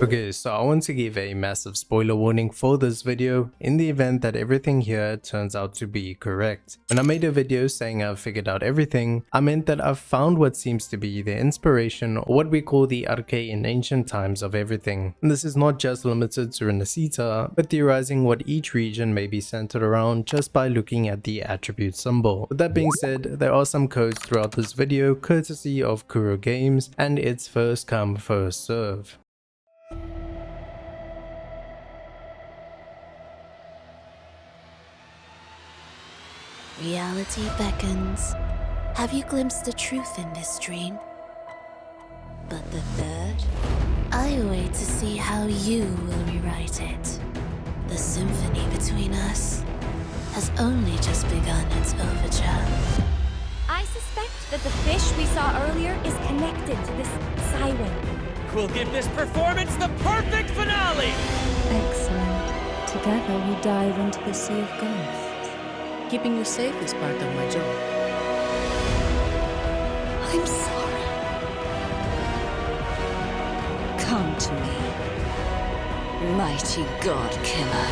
Okay, so I want to give a massive spoiler warning for this video in the event that everything here turns out to be correct. When I made a video saying I've figured out everything, I meant that I've found what seems to be the inspiration, or what we call the arche in ancient times of everything. And this is not just limited to Rinascita, but theorizing what each region may be centered around just by looking at the attribute symbol. With that being said, there are some codes throughout this video courtesy of Kuro Games, and it's first come first serve. Reality beckons. Have you glimpsed the truth in this dream? But the third? I wait to see how you will rewrite it. The symphony between us has only just begun its overture. I suspect that the fish we saw earlier is connected to this siren. We'll give this performance the perfect finale! Excellent. Together we dive into the sea of ghosts. Keeping you safe is part of my job. I'm sorry. Come to me, mighty god killer.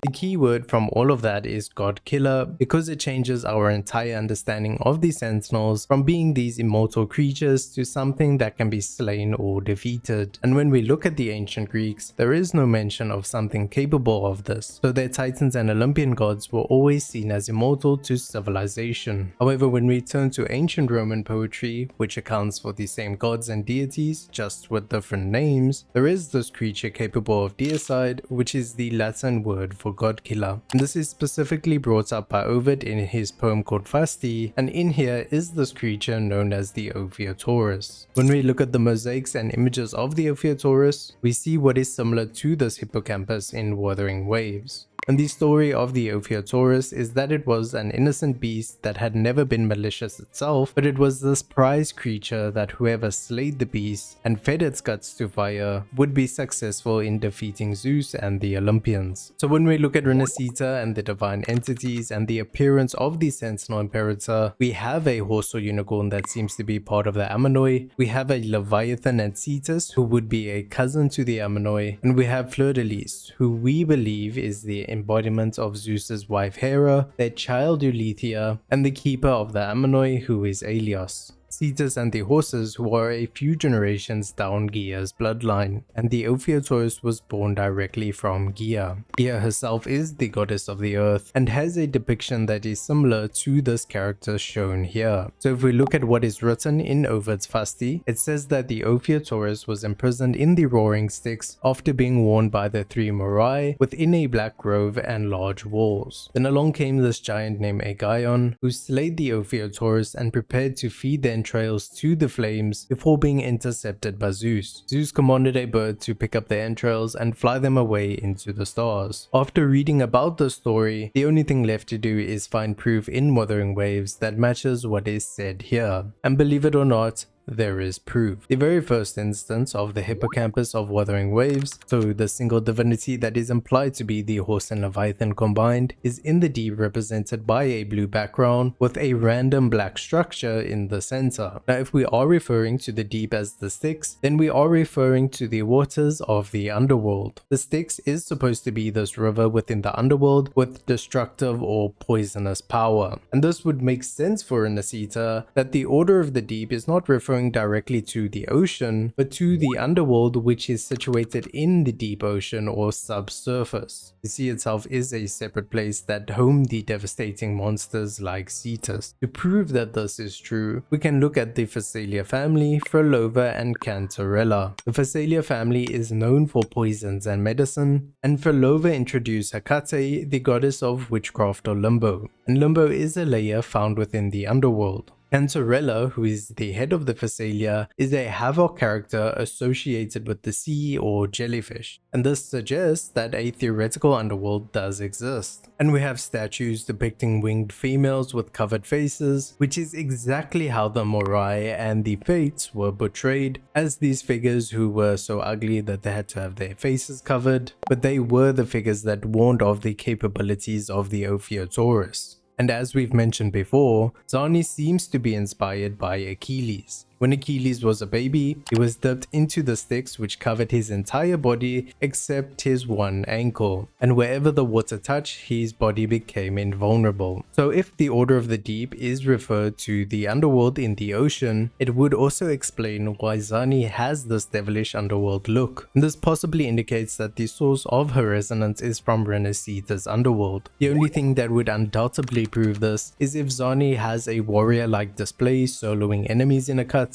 The key word from all of that is God Killer, because it changes our entire understanding of the Sentinels from being these immortal creatures to something that can be slain or defeated. And when we look at the ancient Greeks, there is no mention of something capable of this, so their Titans and Olympian gods were always seen as immortal to civilization. However, when we turn to ancient Roman poetry, which accounts for the same gods and deities, just with different names, there is this creature capable of deicide, which is the Latin word for god killer. And this is specifically brought up by Ovid in his poem called Fasti, and in here is this creature known as the Ophiotaurus. When we look at the mosaics and images of the Ophiotaurus, we see what is similar to this hippocampus in Wuthering Waves. And the story of the Ophiotaurus is that it was an innocent beast that had never been malicious itself, but it was this prized creature that whoever slayed the beast and fed its guts to fire would be successful in defeating Zeus and the Olympians. So when we look at Rinascita and the divine entities and the appearance of the Sentinel Imperator, we have a horse or unicorn that seems to be part of the Ammonoi, we have a Leviathan and Cetus who would be a cousin to the Ammonoi, and we have Fleur-de-Lis, who we believe is the embodiment of Zeus's wife Hera, their child Eileithyia, and the keeper of the Ammonoi, who is Aelios. Cetus and the horses who are a few generations down Gia's bloodline, and the Ophiotaurus was born directly from Gia. Gia herself is the goddess of the earth and has a depiction that is similar to this character shown here. So if we look at what is written in Ovid's Fasti, it says that the Ophiotaurus was imprisoned in the Roaring Styx after being warned by the three Moirai within a black grove and large walls. Then along came this giant named Aegion, who slayed the Ophiotaurus and prepared to feed the entrails to the flames before being intercepted by Zeus. Zeus commanded a bird to pick up the entrails and fly them away into the stars. After reading about the story, the only thing left to do is find proof in Wuthering Waves that matches what is said here. And believe it or not, there is proof. The very first instance of the hippocampus of Wuthering Waves, so the single divinity that is implied to be the horse and leviathan combined, is in the deep represented by a blue background with a random black structure in the center. Now if we are referring to the deep as the Styx, then we are referring to the waters of the underworld. The Styx is supposed to be this river within the underworld with destructive or poisonous power. And this would make sense for Rinascita that the order of the deep is not referring directly to the ocean, but to the underworld, which is situated in the deep ocean or subsurface. The sea itself is a separate place that home the devastating monsters like Cetus. To prove that this is true, we can look at the Fisalia family, Frolova and Cantarella. The Fisalia family is known for poisons and medicine, and Frolova introduced Hecate, the goddess of witchcraft or limbo, and limbo is a layer found within the underworld. Cantarella, who is the head of the Fisalia, is a havoc character associated with the sea or jellyfish, and this suggests that a theoretical underworld does exist. And we have statues depicting winged females with covered faces, which is exactly how the Moirai and the Fates were portrayed, as these figures who were so ugly that they had to have their faces covered, but they were the figures that warned of the capabilities of the Ophiotaurus. And as we've mentioned before, Zani seems to be inspired by Achilles. When Achilles was a baby, he was dipped into the Styx, which covered his entire body except his one ankle, and wherever the water touched, his body became invulnerable. So if the Order of the Deep is referred to the underworld in the ocean, it would also explain why Zani has this devilish underworld look. And this possibly indicates that the source of her resonance is from Rinascita's underworld. The only thing that would undoubtedly prove this is if Zani has a warrior-like display soloing enemies in a cutscene,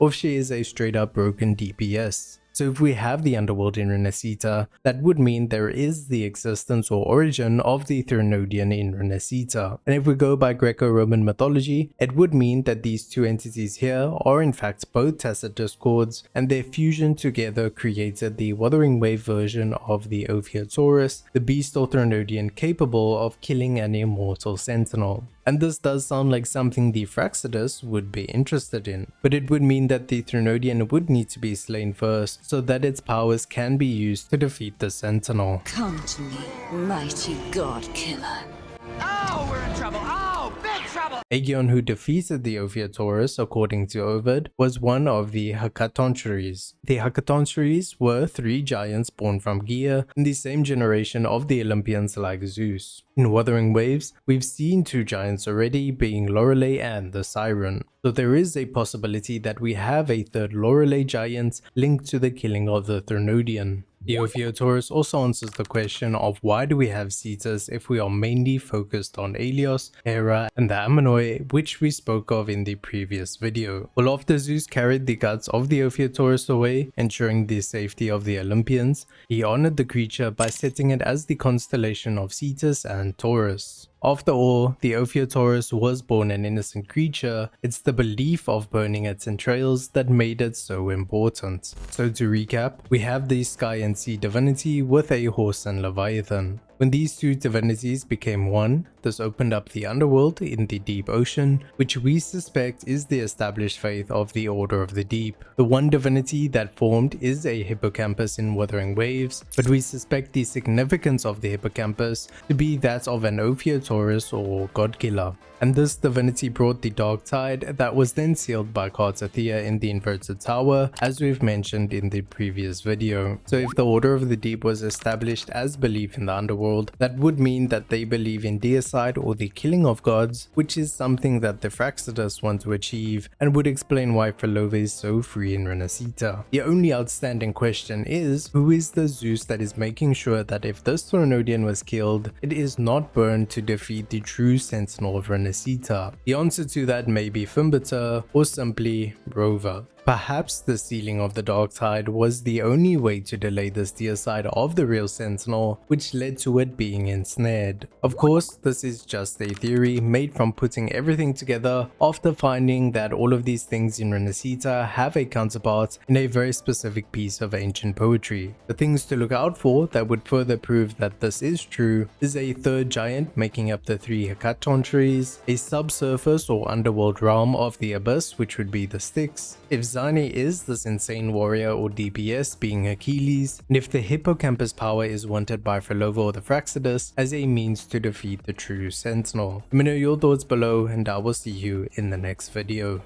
or if she is a straight up broken DPS. So if we have the underworld in Rinascita, that would mean there is the existence or origin of the Threnodian in Rinascita. And if we go by Greco-Roman mythology, it would mean that these two entities here are in fact both tacit discords, and their fusion together created the Wuthering Wave version of the Ophiotaurus, the beast or Threnodian capable of killing an immortal sentinel. And this does sound like something the Fractsidus would be interested in, but it would mean that the Threnodian would need to be slain first, so that its powers can be used to defeat the Sentinel. Come to me, mighty god killer. Oh, we're in trouble! Oh, big trouble! Aegon, who defeated the Ophiotaurus, according to Ovid, was one of the Hecatoncheires. The Hecatoncheires were 3 giants born from Gaea in the same generation of the Olympians like Zeus. In Wuthering Waves, we've seen 2 giants already, being Lorelei and the Siren. So there is a possibility that we have a 3rd Lorelei giant linked to the killing of the Threnodian. The Ophiotaurus also answers the question of why do we have Cetus if we are mainly focused on Aelios, Hera and the Ammonoi, which we spoke of in the previous video. Well, after Zeus carried the guts of the Ophiotaurus away, ensuring the safety of the Olympians, he honored the creature by setting it as the constellation of Cetus and Taurus. After all, the Ophiotaurus was born an innocent creature. It's the belief of burning its entrails that made it so important. So to recap, we have the sky and sea divinity with a horse and leviathan. When these 2 divinities became one, this opened up the underworld in the deep ocean, which we suspect is the established faith of the Order of the Deep. The one divinity that formed is a hippocampus in Wuthering Waves, but we suspect the significance of the hippocampus to be that of an Ophiotaurus or god-killer. And this divinity brought the dark tide that was then sealed by Cartathea in the inverted tower, as we've mentioned in the previous video. So if the Order of the Deep was established as belief in the underworld, that would mean that they believe in deicide or the killing of gods, which is something that the Fractsidus want to achieve, and would explain why Frelove is so free in Rinascita. The only outstanding question is, who is the Zeus that is making sure that if this Threnodian was killed, it is not burned to defeat the true Sentinel of Rinascita? The answer to that may be Fimbulwinter or simply Rover. Perhaps the sealing of the dark tide was the only way to delay this deicide of the real Sentinel, which led to it being ensnared. Of course, this is just a theory made from putting everything together after finding that all of these things in Rinascita have a counterpart in a very specific piece of ancient poetry. The things to look out for that would further prove that this is true is a 3rd giant making up the 3 Hecatoncheires, a subsurface or underworld realm of the abyss, which would be the Styx, if Zani is this insane warrior or DPS being Achilles, and if the hippocampus power is wanted by Frelove or the Fractsidus as a means to defeat the true Sentinel. Let me know your thoughts below and I will see you in the next video.